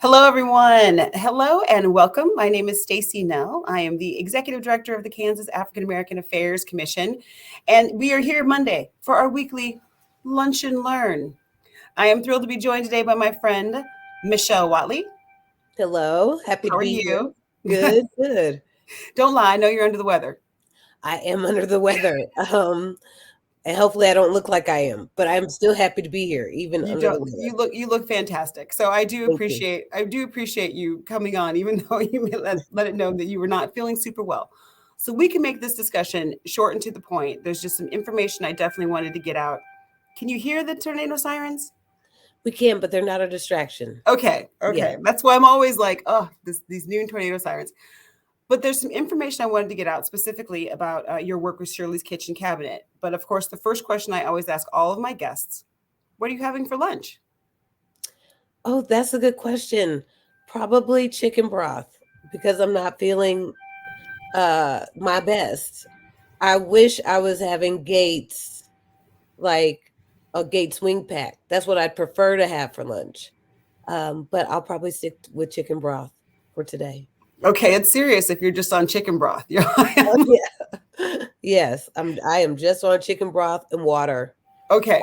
Hello, everyone. Hello and welcome. My name is Stacy Nell. I am the Executive Director of the Kansas African American Affairs Commission, and we are here Monday for our weekly Lunch and Learn. I am thrilled to be joined today by my friend, Michele Watley. Hello, happy How to are be here. you? Good, good. Don't lie, I know you're under the weather. I am under the weather. And hopefully I don't look like I am, but I'm still happy to be here, even You under don't the weather. you look fantastic. So Thank you. I do appreciate you coming on, even though you may let it know that you were not feeling super well. So we can make this discussion short and to the point. There's just some information I definitely wanted to get out. Can you hear the tornado sirens? We can, but they're not a distraction. Okay, Yeah. okay. That's why I'm always like, oh, these noon tornado sirens. But there's some information I wanted to get out specifically about your work with Shirley's Kitchen Cabinet. But of course, the first question I always ask all of my guests: what are you having for lunch? Oh, that's a good question. Probably chicken broth because I'm not feeling my best. I wish I was having Gates, like a Gates wing pack. That's what I'd prefer to have for lunch. But I'll probably stick with chicken broth for today. Okay, it's serious if you're just on chicken broth. Oh, yeah. Yes, I am just on chicken broth and water. Okay,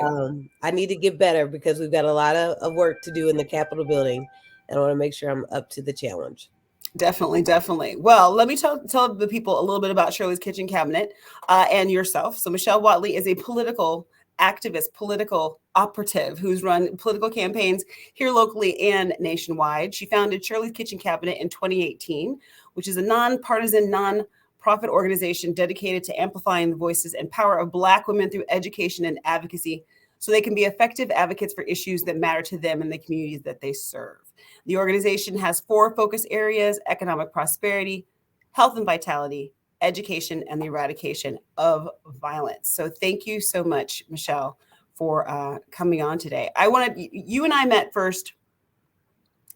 I need to get better because we've got a lot of work to do in the Capitol building, and I want to make sure I'm up to the challenge. definitely, definitely. Well, let me tell the people a little bit about Shirley's Kitchen Cabinet and yourself. So Michele Watley is a political activist, political operative who's run political campaigns here locally and nationwide. She founded Shirley's Kitchen Cabinet in 2018, which is a nonpartisan, non-profit organization dedicated to amplifying the voices and power of Black women through education and advocacy so they can be effective advocates for issues that matter to them and the communities that they serve. The organization has four focus areas: economic prosperity, health and vitality, education, and the eradication of violence. So, thank you so much, Michele, for coming on today. I wanted you and I met first.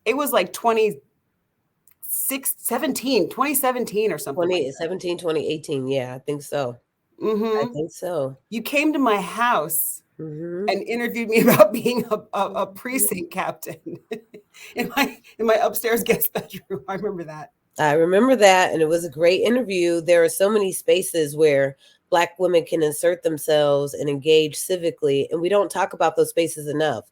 It was like 2017 or something like that. 2017, 2018. Yeah, I think so. I Mm-hmm. think so. You came to my house Hmm. and interviewed me about being a precinct captain in my upstairs guest bedroom. I remember that. I remember that, and it was a great interview. There are so many spaces where Black women can insert themselves and engage civically, and we don't talk about those spaces enough.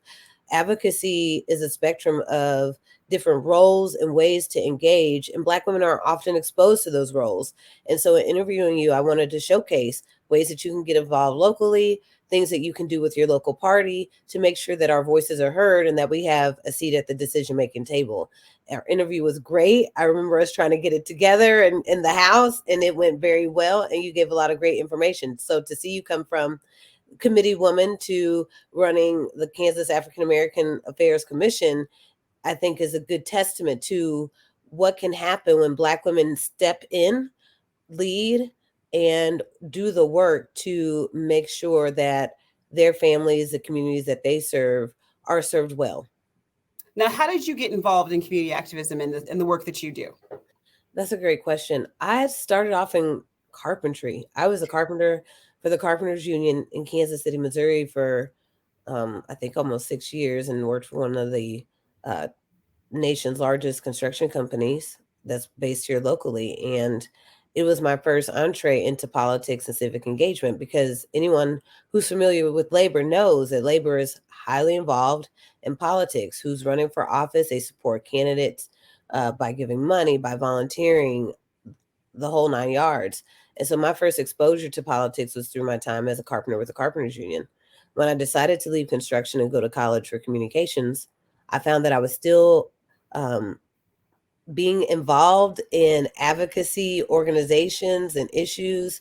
Advocacy is a spectrum of different roles and ways to engage, and Black women are often exposed to those roles. And so, in interviewing you, I wanted to showcase ways that you can get involved locally, things that you can do with your local party to make sure that our voices are heard and that we have a seat at the decision making table. Our interview was great. I remember us trying to get it together and in the house, and it went very well. And you gave a lot of great information. So to see you come from committee woman to running the Kansas African American Affairs Commission, I think is a good testament to what can happen when Black women step in, lead, and do the work to make sure that their families, the communities that they serve, are served well. Now, how did you get involved in community activism and the work that you do? That's a great question. I started off in carpentry. I was a carpenter for the Carpenters Union in Kansas City, Missouri for I think almost 6 years, and worked for one of the uh, nation's largest construction companies that's based here locally. And it was my first entree into politics and civic engagement because anyone who's familiar with labor knows that labor is highly involved in politics. Who's running for office, they support candidates by giving money, by volunteering, the whole nine yards. And so my first exposure to politics was through my time as a carpenter with the Carpenters Union. When I decided to leave construction and go to college for communications, I found that I was still um, being involved in advocacy organizations and issues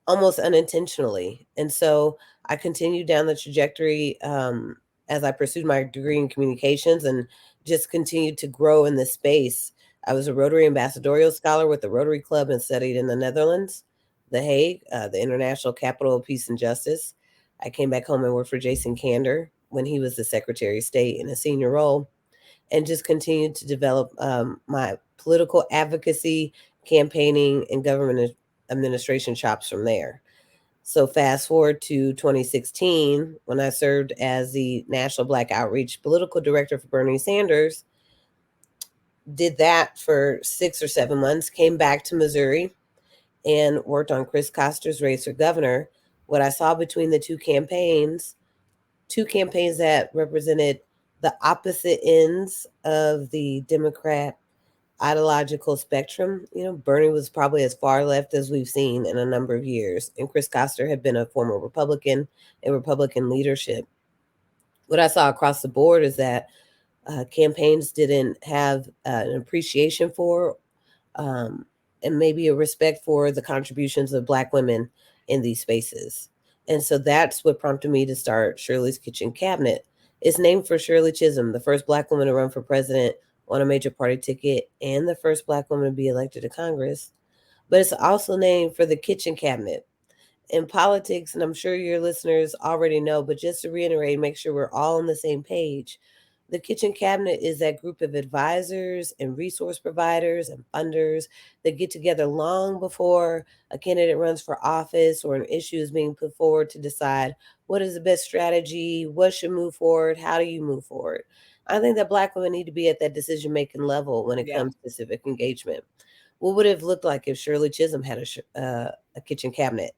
almost unintentionally. And so I continued down the trajectory as I pursued my degree in communications and just continued to grow in this space. I was a Rotary Ambassadorial Scholar with the Rotary Club and studied in the Netherlands, The Hague, the International Capital of Peace and Justice. I came back home and worked for Jason Kander when he was the Secretary of State in a senior role, and just continued to develop my political advocacy, campaigning, and government administration chops from there. So fast forward to 2016, when I served as the National Black Outreach Political Director for Bernie Sanders. did that for 6 or 7 months, came back to Missouri and worked on Chris Koster's race for governor. What I saw between the two campaigns that represented the opposite ends of the Democrat ideological spectrum. Bernie was probably as far left as we've seen in a number of years, and Chris Koster had been a former Republican in Republican leadership. What I saw across the board is that campaigns didn't have an appreciation for um, and maybe a respect for the contributions of Black women in these spaces. And so that's what prompted me to start Shirley's Kitchen Cabinet. It's named for Shirley Chisholm, the first Black woman to run for president on a major party ticket and the first Black woman to be elected to Congress. But it's also named for the kitchen cabinet. In politics, and I'm sure your listeners already know, but just to reiterate, make sure we're all on the same page. The kitchen cabinet is that group of advisors and resource providers and funders that get together long before a candidate runs for office or an issue is being put forward to decide what is the best strategy, what should move forward, how do you move forward. I think that Black women need to be at that decision-making level when it Yeah. comes to civic engagement. What would it have looked like if Shirley Chisholm had a kitchen cabinet?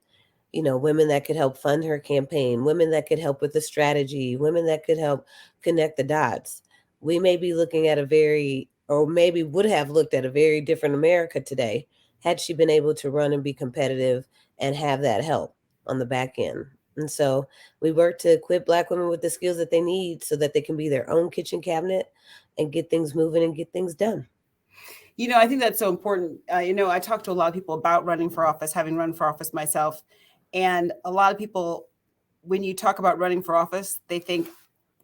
Women that could help fund her campaign, women that could help with the strategy, women that could help connect the dots. We may be looking at or maybe would have looked at a very different America today had she been able to run and be competitive and have that help on the back end. And so we work to equip Black women with the skills that they need so that they can be their own kitchen cabinet and get things moving and get things done. I think that's so important. I talk to a lot of people about running for office, having run for office myself. And a lot of people, when you talk about running for office, they think,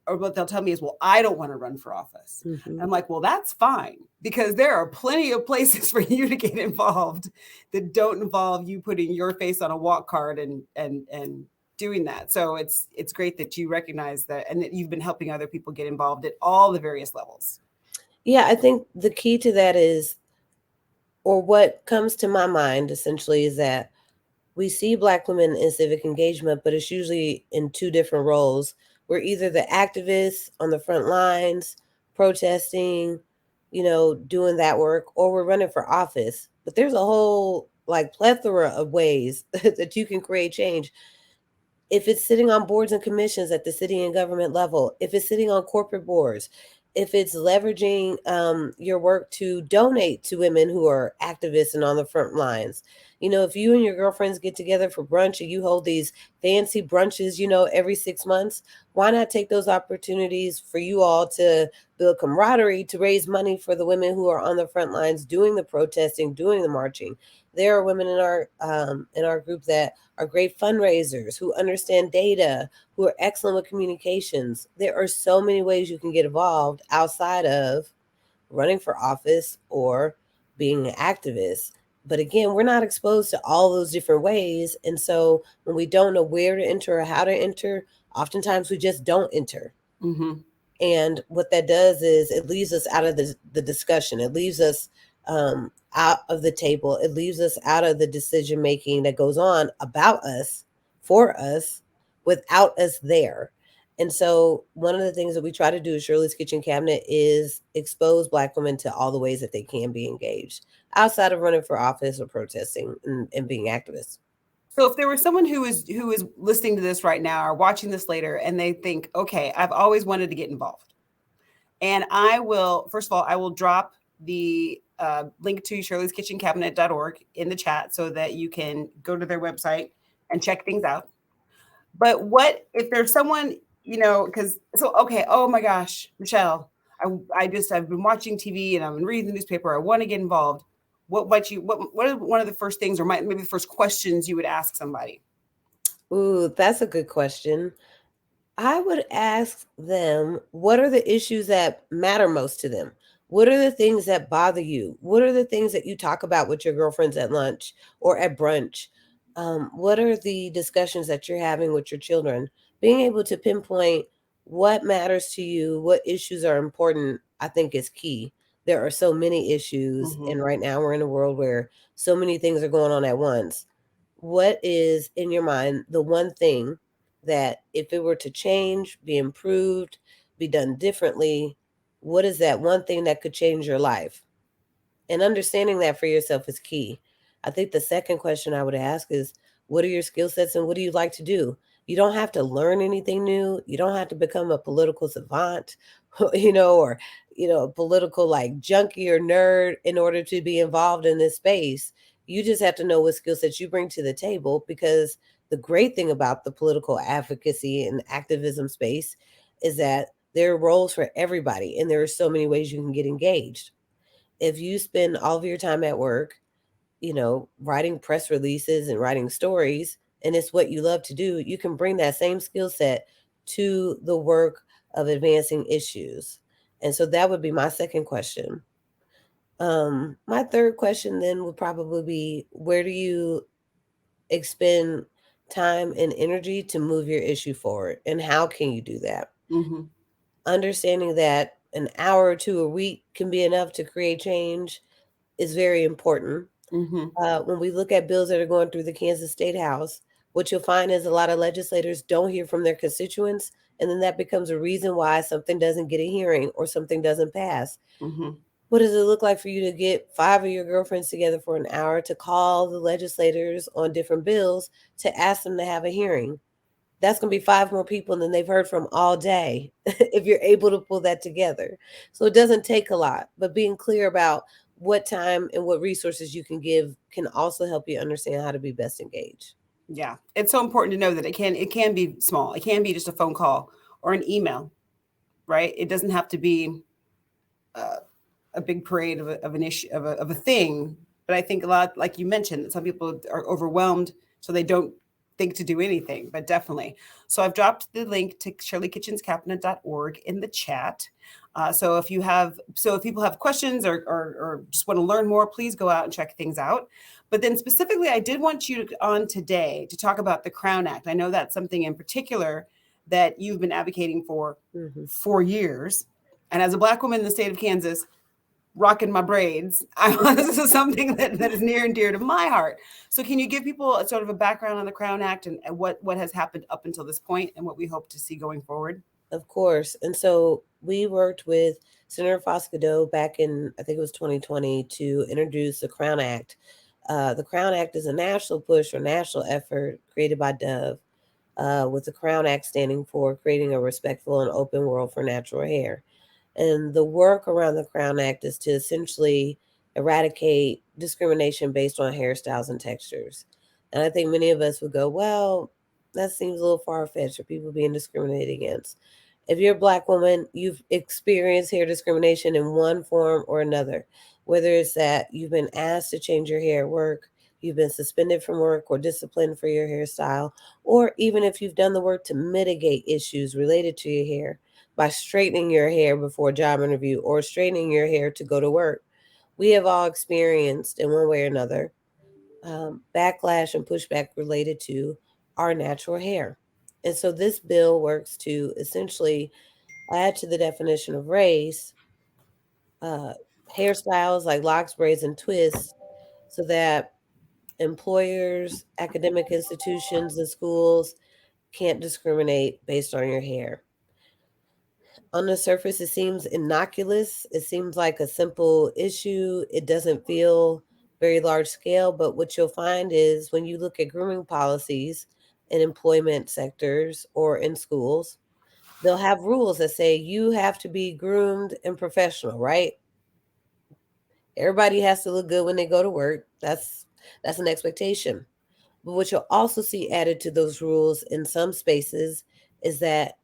or what they'll tell me is, well, I don't want to run for office. Mm-hmm. I'm like, well, that's fine, because there are plenty of places for you to get involved that don't involve you putting your face on a walk card and doing that. So it's great that you recognize that and that you've been helping other people get involved at all the various levels. Yeah, I think the key to that is, or what comes to my mind essentially, is that we see Black women in civic engagement, but it's usually in two different roles. We're either the activists on the front lines, protesting, doing that work, or we're running for office. But there's a whole plethora of ways that you can create change. If it's sitting on boards and commissions at the city and government level, if it's sitting on corporate boards, if it's leveraging your work to donate to women who are activists and on the front lines. If you and your girlfriends get together for brunch and you hold these fancy brunches, every 6 months, why not take those opportunities for you all to build camaraderie, to raise money for the women who are on the front lines doing the protesting, doing the marching? There are women in our group that are great fundraisers, who understand data, who are excellent with communications. There are so many ways you can get involved outside of running for office or being an activist. But again, we're not exposed to all those different ways. And so when we don't know where to enter or how to enter, oftentimes we just don't enter. Mm-hmm. And what that does is it leaves us out of the discussion. It leaves us out of the table. It leaves us out of the decision making that goes on about us, for us, without us there. And so one of the things that we try to do at Shirley's Kitchen Cabinet is expose Black women to all the ways that they can be engaged outside of running for office or protesting and being activists. So if there was someone who is listening to this right now or watching this later and they think, okay, I've always wanted to get involved, and I will, first of all, I will drop the link to shirleyskitchencabinet.org in the chat so that you can go to their website and check things out. But what if there's someone, okay, oh my gosh, Michele, I've been watching TV and I've been reading the newspaper. I want to get involved. What are one of the first things, or maybe the first questions you would ask somebody? Ooh, that's a good question. I would ask them, what are the issues that matter most to them? What are the things that bother you? What are the things that you talk about with your girlfriends at lunch or at brunch? What are the discussions that you're having with your children? Being able to pinpoint what matters to you, what issues are important, I think is key. There are so many issues, Mm-hmm. and right now we're in a world where so many things are going on at once. What is in your mind the one thing that if it were to change, be improved, be done differently, What is that one thing that could change your life? And understanding that for yourself is key. I think the second question I would ask is, what are your skill sets and what do you like to do? You don't have to learn anything new. You don't have to become a political savant, or a political like junkie or nerd in order to be involved in this space. You just have to know what skill sets you bring to the table, because the great thing about the political advocacy and activism space is that there are roles for everybody and there are so many ways you can get engaged. If you spend all of your time at work, writing press releases and writing stories, and it's what you love to do, you can bring that same skill set to the work of advancing issues. And so that would be my second question. My third question then would probably be, where do you expend time and energy to move your issue forward? And how can you do that? Mm-hmm. Understanding that an hour or two a week can be enough to create change is very important. Mm-hmm. When we look at bills that are going through the Kansas State House, what you'll find is a lot of legislators don't hear from their constituents, and then that becomes a reason why something doesn't get a hearing or something doesn't pass. Mm-hmm. What does it look like for you to get 5 of your girlfriends together for an hour to call the legislators on different bills to ask them to have a hearing? That's going to be 5 more people than they've heard from all day if you're able to pull that together. So it doesn't take a lot, but being clear about what time and what resources you can give can also help you understand how to be best engaged. Yeah, it's so important to know that it can be small. It can be just a phone call or an email, right? It doesn't have to be uh, a big parade of an issue of a thing. But I think a lot, like you mentioned, that some people are overwhelmed, so they don't think to do anything. But definitely. So I've dropped the link to shirleykitchenscabinet.org in the chat. So if people have questions or just want to learn more, please go out and check things out. But then specifically, I did want you on today to talk about the Crown Act. I know that's something in particular that you've been advocating for years. And as a Black woman in the state of Kansas, rocking my braids, this is something that is near and dear to my heart. So can you give people a sort of a background on the Crown Act and what has happened up until this point and what we hope to see going forward? Of course. And so we worked with Senator Foscato back in, I think it was 2020, to introduce the Crown Act. The Crown Act is a national push or national effort created by Dove, with the Crown Act standing for creating a respectful and open world for natural hair. And the work around the Crown Act is to essentially eradicate discrimination based on hairstyles and textures. And I think many of us would go, well, that seems a little far fetched for people being discriminated against. If you're a Black woman, you've experienced hair discrimination in one form or another, whether it's that you've been asked to change your hair at work, you've been suspended from work or disciplined for your hairstyle, or even if you've done the work to mitigate issues related to your hair by straightening your hair before a job interview or straightening your hair to go to work. We have all experienced, in one way or another, backlash and pushback related to our natural hair. And so this bill works to essentially add to the definition of race uh, hairstyles like locks, braids, and twists so that employers, academic institutions, and schools can't discriminate based on your hair. On the surface, it seems innocuous. It seems like a simple issue. It doesn't feel very large scale. But what you'll find is when you look at grooming policies in employment sectors or in schools, they'll have rules that say you have to be groomed and professional, right? Everybody has to look good when they go to work. That's an expectation. But what you'll also see added to those rules in some spaces is that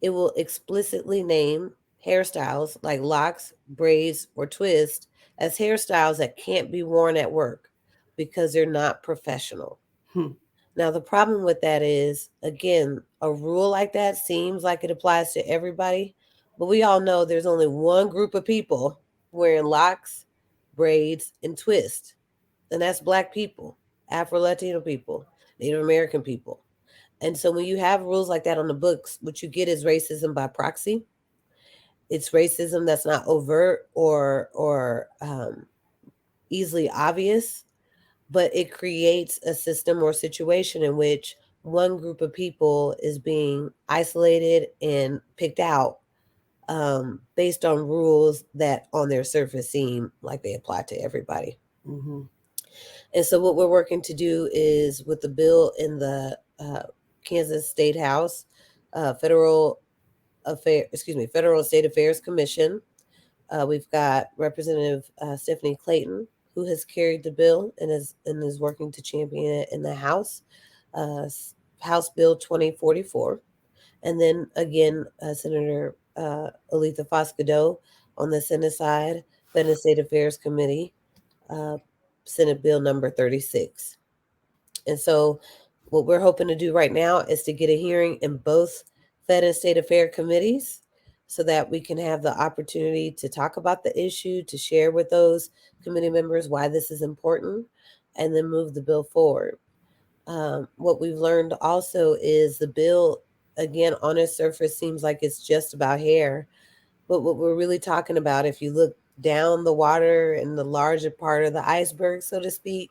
it will explicitly name hairstyles like locks, braids, or twists as hairstyles that can't be worn at work because they're not professional. Hmm. Now, the problem with that is, again, a rule like that seems like it applies to everybody, but we all know there's only one group of people wearing locks, braids, and twists, and that's Black people, Afro Latino people, Native American people. And so when you have rules like that on the books, what you get is racism by proxy. It's racism that's not overt or easily obvious, but it creates a system or situation in which one group of people is being isolated and picked out based on rules that on their surface seem like they apply to everybody. Mm-hmm. And so what we're working to do is with the bill in the Kansas State House, Federal State Affairs Commission. We've got Representative Stephanie Clayton, who has carried the bill and is working to champion it in the House, House Bill 2044. And then again, Senator Aletha Foscato on the Senate side, Senate State Affairs Committee, uh, Senate Bill number 36. And so what we're hoping to do right now is to get a hearing in both Fed and State Affairs committees so that we can have the opportunity to talk about the issue, to share with those committee members why this is important, and then move the bill forward. What we've learned also is the bill, again, on its surface seems like it's just about hair. But what we're really talking about, if you look down the water and the larger part of the iceberg, so to speak,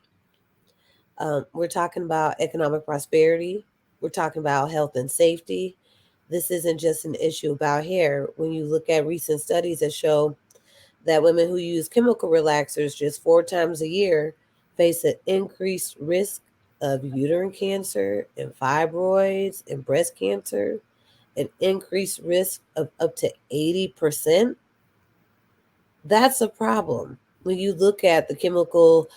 we're talking about economic prosperity. We're talking about health and safety. This isn't just an issue about hair. When you look at recent studies that show that women who use chemical relaxers just 4 times a year face an increased risk of uterine cancer and fibroids and breast cancer, an increased risk of up to 80%. That's a problem. When you look at the chemical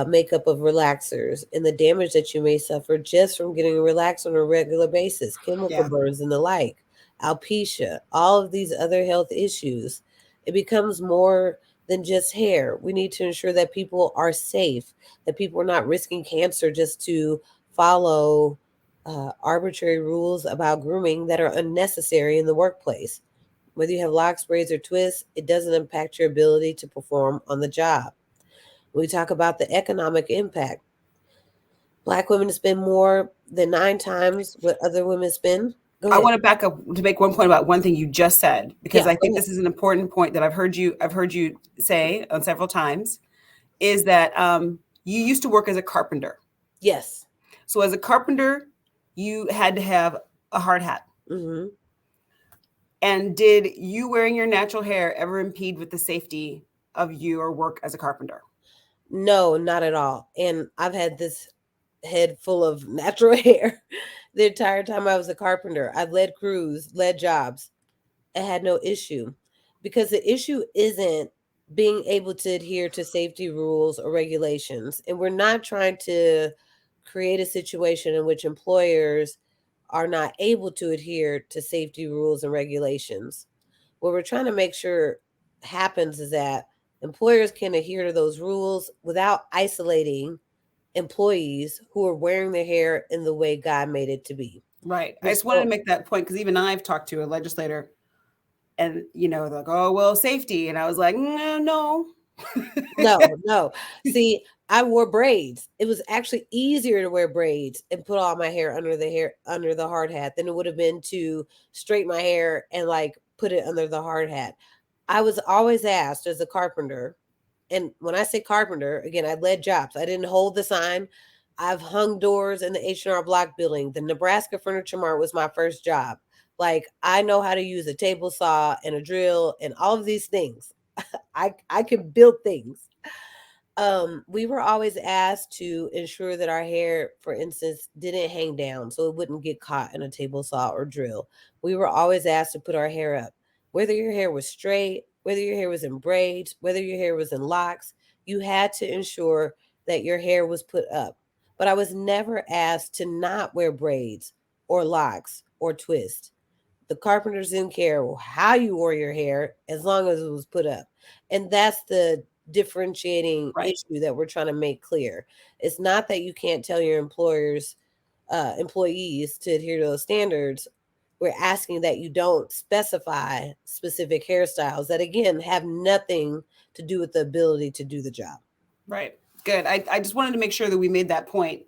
makeup of relaxers and the damage that you may suffer just from getting relaxed on a regular basis, chemical burns and the like, alopecia, all of these other health issues, it becomes more than just hair. We need to ensure that people are safe, that people are not risking cancer just to follow arbitrary rules about grooming that are unnecessary in the workplace. Whether you have locks, braids, or twists, it doesn't impact your ability to perform on the job. We talk about the economic impact. Black women spend more than 9 times what other women spend. Go ahead. I want to back up to make one point about one thing you just said, because Yeah, I think this is an important point that I've heard you say on several times, is that you used to work as a carpenter. Yes. So as a carpenter, you had to have a hard hat. Mm-hmm. And did you wearing your natural hair ever impede with the safety of your work as a carpenter? No, not at all. And I've had this head full of natural hair the entire time I was a carpenter. I've led crews, led jobs. I had no issue, because the issue isn't being able to adhere to safety rules or regulations. And we're not trying to create a situation in which employers are not able to adhere to safety rules and regulations. What we're trying to make sure happens is that employers can adhere to those rules without isolating employees who are wearing their hair in the way God made it to be. Right. I just wanted to make that point, because even I've talked to a legislator and, they're like, oh, well, safety. And I was like, no. No. See, I wore braids. It was actually easier to wear braids and put all my hair under the hard hat than it would have been to straighten my hair and like put it under the hard hat. I was always asked as a carpenter, and when I say carpenter, again, I led jobs. I didn't hold the sign. I've hung doors in the H&R Block building. The Nebraska Furniture Mart was my first job. Like, I know how to use a table saw and a drill and all of these things. I can build things. We were always asked to ensure that our hair, for instance, didn't hang down so it wouldn't get caught in a table saw or drill. We were always asked to put our hair up. Whether your hair was straight, whether your hair was in braids, whether your hair was in locks, you had to ensure that your hair was put up. But I was never asked to not wear braids or locks or twist. The carpenters didn't care how you wore your hair as long as it was put up. And that's the differentiating issue that we're trying to make clear. It's not that you can't tell your employees to adhere to those standards. We're asking that you don't specify specific hairstyles that, again, have nothing to do with the ability to do the job. Right. Good. I just wanted to make sure that we made that point,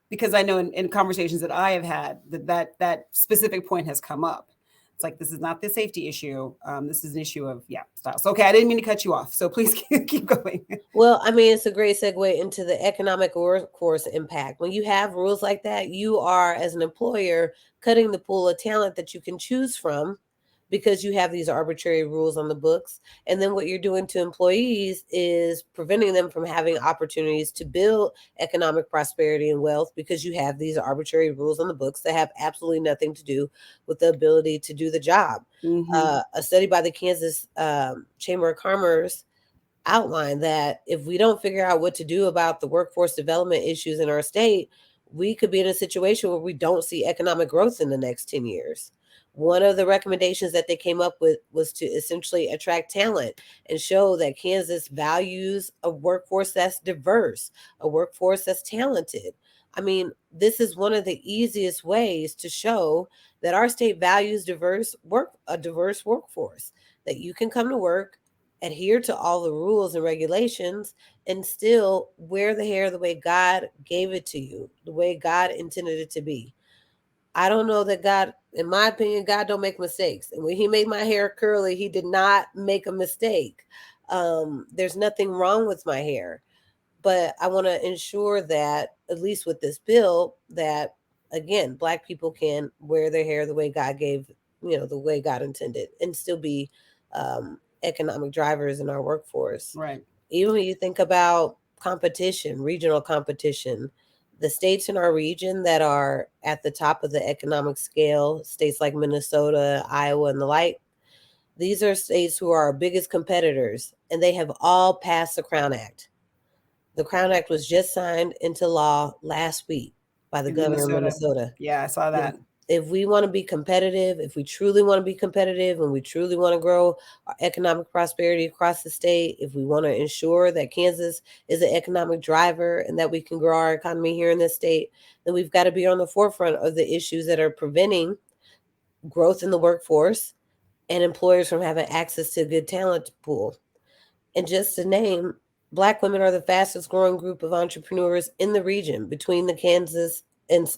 because I know in conversations that I have had that specific point has come up. It's like, this is not the safety issue. This is an issue of, styles. Okay, I didn't mean to cut you off, so please keep going. Well, I mean, it's a great segue into the economic workforce impact. When you have rules like that, you are, as an employer, cutting the pool of talent that you can choose from because you have these arbitrary rules on the books. And then what you're doing to employees is preventing them from having opportunities to build economic prosperity and wealth, because you have these arbitrary rules on the books that have absolutely nothing to do with the ability to do the job. A study by the Kansas Chamber of Commerce outlined that if we don't figure out what to do about the workforce development issues in our state, we could be in a situation where we don't see economic growth in the next 10 years. One of the recommendations that they came up with was to essentially attract talent and show that Kansas values a workforce that's diverse, a workforce that's talented. I mean, this is one of the easiest ways to show that our state values a diverse workforce, that you can come to work, adhere to all the rules and regulations, and still wear the hair the way God gave it to you, the way God intended it to be. I don't know that God, in my opinion, God don't make mistakes. And when he made my hair curly, he did not make a mistake. There's nothing wrong with my hair, but I want to ensure that, at least with this bill, that again, Black people can wear their hair the way God gave, the way God intended, and still be economic drivers in our workforce. Right. Even when you think about competition, regional competition, the states in our region that are at the top of the economic scale, states like Minnesota, Iowa, and the like, these are states who are our biggest competitors, and they have all passed the Crown Act. The Crown Act was just signed into law last week by the In governor of Minnesota. Yeah, I saw that. If we want to be competitive, if we truly want to be competitive, and we truly want to grow our economic prosperity across the state, if we want to ensure that Kansas is an economic driver and that we can grow our economy here in this state, then we've got to be on the forefront of the issues that are preventing growth in the workforce and employers from having access to a good talent pool. And just to name, Black women are the fastest growing group of entrepreneurs in the region. Between Kansas and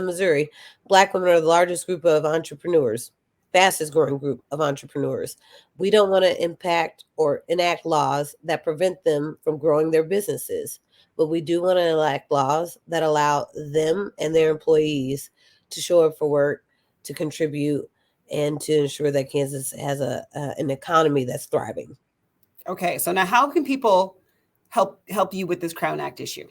Missouri, Black women are the largest group of entrepreneurs, fastest growing group of entrepreneurs. We don't want to impact or enact laws that prevent them from growing their businesses, but we do want to enact laws that allow them and their employees to show up for work, to contribute, and to ensure that Kansas has an economy that's thriving. Okay, so now how can people help you with this Crown Act issue?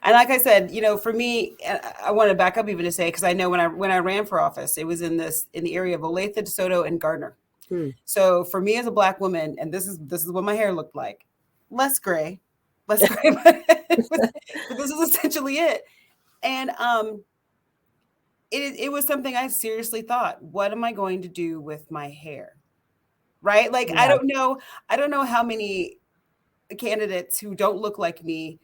And like I said, for me, I want to back up even to say, because I know when I ran for office, it was in the area of Olathe, DeSoto, and Gardner. So for me as a Black woman, and this is what my hair looked like, less gray, but this is essentially it. And it was something I seriously thought, what am I going to do with my hair? Right? Like, Yeah. I don't know how many candidates who don't look like me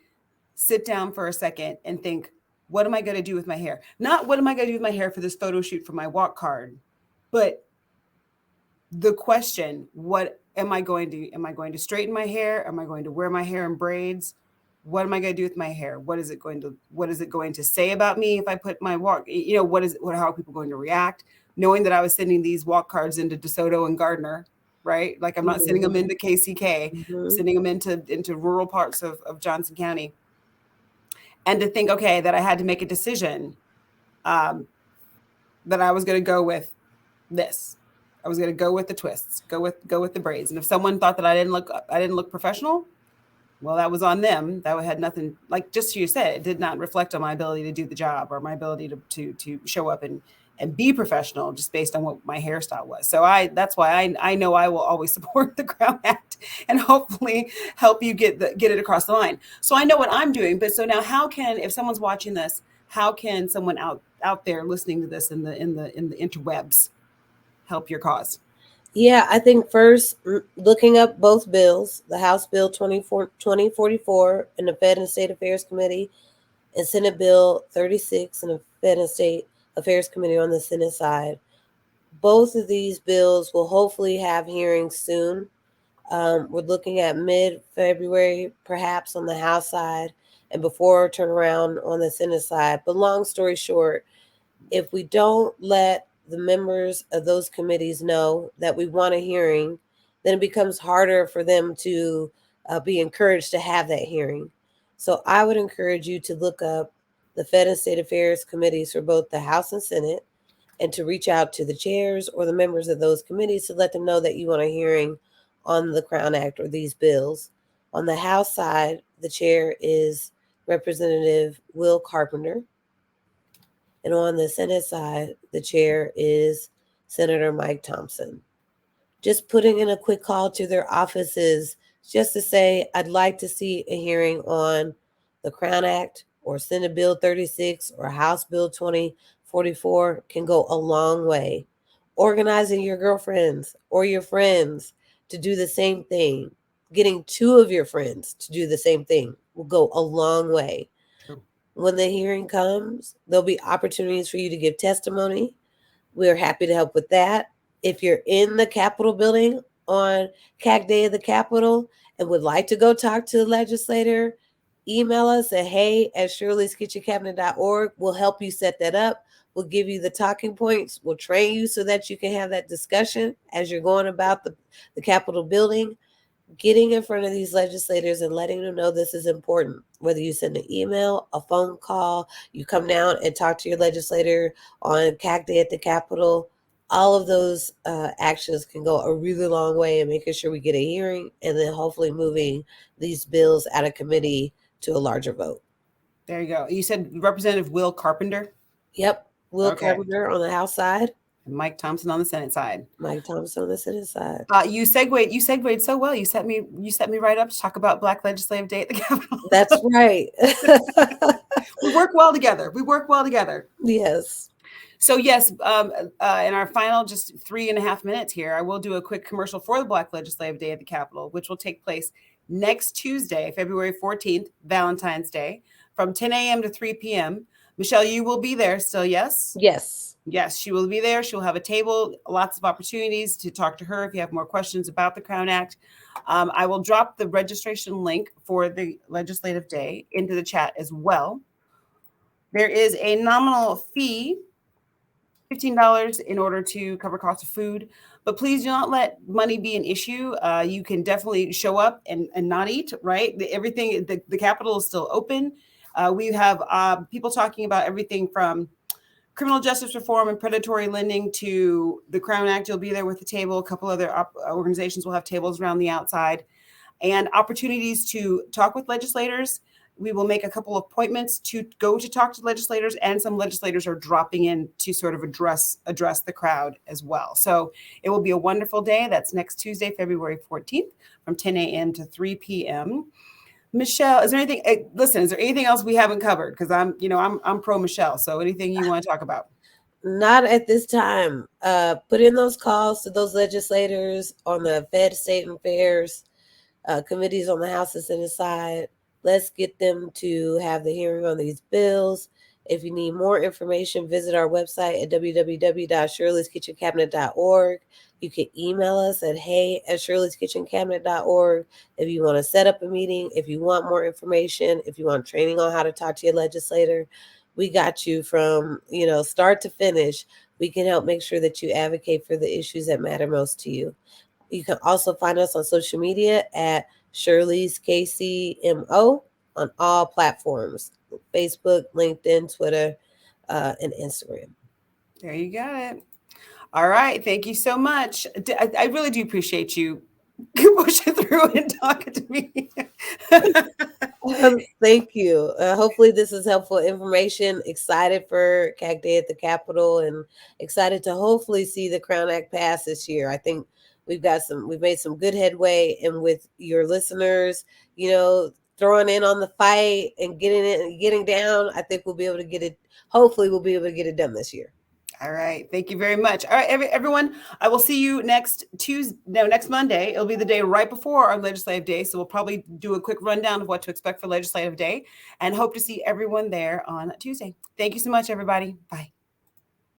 sit down for a second and think, what am I going to do with my hair? Not what am I going to do with my hair for this photo shoot for my walk card, but the question, what am I going to straighten my hair? Am I going to wear my hair in braids? What am I going to do with my hair? What is it going to say about me if I put my walk, how are people going to react? Knowing that I was sending these walk cards into DeSoto and Gardner, right? Like, I'm not sending them into KCK, I'm sending them into rural parts of Johnson County. And to think, okay, that I had to make a decision, that I was going to go with this. I was going to go with the twists, go with the braids. And if someone thought that I didn't look professional, well, that was on them. That had nothing, like just you said, it did not reflect on my ability to do the job or my ability to show up and be professional, just based on what my hairstyle was. So that's why I know I will always support the Crown Act and hopefully help you get it across the line. So I know what I'm doing, but so now if someone's watching this, how can someone out there listening to this in the interwebs help your cause? Yeah, I think first, looking up both bills, the House Bill 2044 in the Fed and State Affairs Committee, and Senate Bill 36 in the Fed and State Affairs Committee on the Senate side. Both of these bills will hopefully have hearings soon. We're looking at mid-February, perhaps, on the House side, and before turnaround on the Senate side. But long story short, if we don't let the members of those committees know that we want a hearing, then it becomes harder for them to be encouraged to have that hearing. So I would encourage you to look up the Fed and State Affairs committees for both the House and Senate, and to reach out to the chairs or the members of those committees to let them know that you want a hearing on the Crown Act or these bills. On the House side, the chair is Representative Will Carpenter. And on the Senate side, the chair is Senator Mike Thompson. Just putting in a quick call to their offices just to say, I'd like to see a hearing on the Crown Act or Senate Bill 36 or House Bill 2044 can go a long way. Organizing your girlfriends or your friends to do the same thing, getting two of your friends to do the same thing will go a long way. True. When the hearing comes, there'll be opportunities for you to give testimony. We're happy to help with that. If you're in the Capitol building on KAAAC Day of the Capitol and would like to go talk to the legislator, email us at hey@shirleyskitchencabinet.org. We'll help you set that up. We'll give you the talking points. We'll train you so that you can have that discussion as you're going about the Capitol building. Getting in front of these legislators and letting them know this is important. Whether you send an email, a phone call, you come down and talk to your legislator on KAAAC Day at the Capitol, all of those actions can go a really long way in making sure we get a hearing and then hopefully moving these bills out of committee to a larger vote. There you go. You said Representative Will Carpenter? Yep. Will Carpenter on the House side. And Mike Thompson on the Senate side. Mike Thompson on the Senate side. You segued so well. You set me right up to talk about Black Legislative Day at the Capitol. That's right. We work well together. Yes. So yes, in our final just 3.5 minutes here, I will do a quick commercial for the Black Legislative Day at the Capitol, which will take place next Tuesday, February 14th, Valentine's Day, from 10 a.m. to 3 p.m. Michelle, you will be there still, yes? Yes. Yes, she will be there. She'll have a table, lots of opportunities to talk to her if you have more questions about the Crown Act. I will drop the registration link for the Legislative Day into the chat as well. There is a nominal fee, $15 in order to cover cost of food, but please do not let money be an issue. You can definitely show up and not eat, right? The Capitol is still open. We have people talking about everything from criminal justice reform and predatory lending to the Crown Act. You'll be there with the table. A couple other organizations will have tables around the outside and opportunities to talk with legislators. We will make a couple of appointments to go to talk to legislators, and some legislators are dropping in to sort of address the crowd as well. So it will be a wonderful day. That's next Tuesday, February 14th from 10 a.m. to 3 p.m. Michelle, is there anything else we haven't covered? Because I'm pro Michelle. So anything you want to talk about? Not at this time. Put in those calls to those legislators on the Fed, State, and Affairs committees on the House and Senate side. Let's get them to have the hearing on these bills. If you need more information, visit our website at www.shirleyskitchencabinet.org. You can email us at hey@shirleyskitchencabinet.org if you want to set up a meeting, if you want more information, if you want training on how to talk to your legislator. We got you from, start to finish. We can help make sure that you advocate for the issues that matter most to you. You can also find us on social media at Shirley's KCMO on all platforms: Facebook, LinkedIn, Twitter, and Instagram. There you got it. All right. Thank you so much. I really do appreciate you pushing through and talking to me. Thank you. Hopefully this is helpful information. Excited for KAAAC Day at the Capitol and excited to hopefully see the Crown Act pass this year. I think we've made some good headway, and with your listeners, throwing in on the fight and getting down, I think we'll be able to get it. Hopefully we'll be able to get it done this year. All right. Thank you very much. All right, everyone. I will see you next Monday. It'll be the day right before our Legislative Day. So we'll probably do a quick rundown of what to expect for Legislative Day and hope to see everyone there on Tuesday. Thank you so much, everybody. Bye.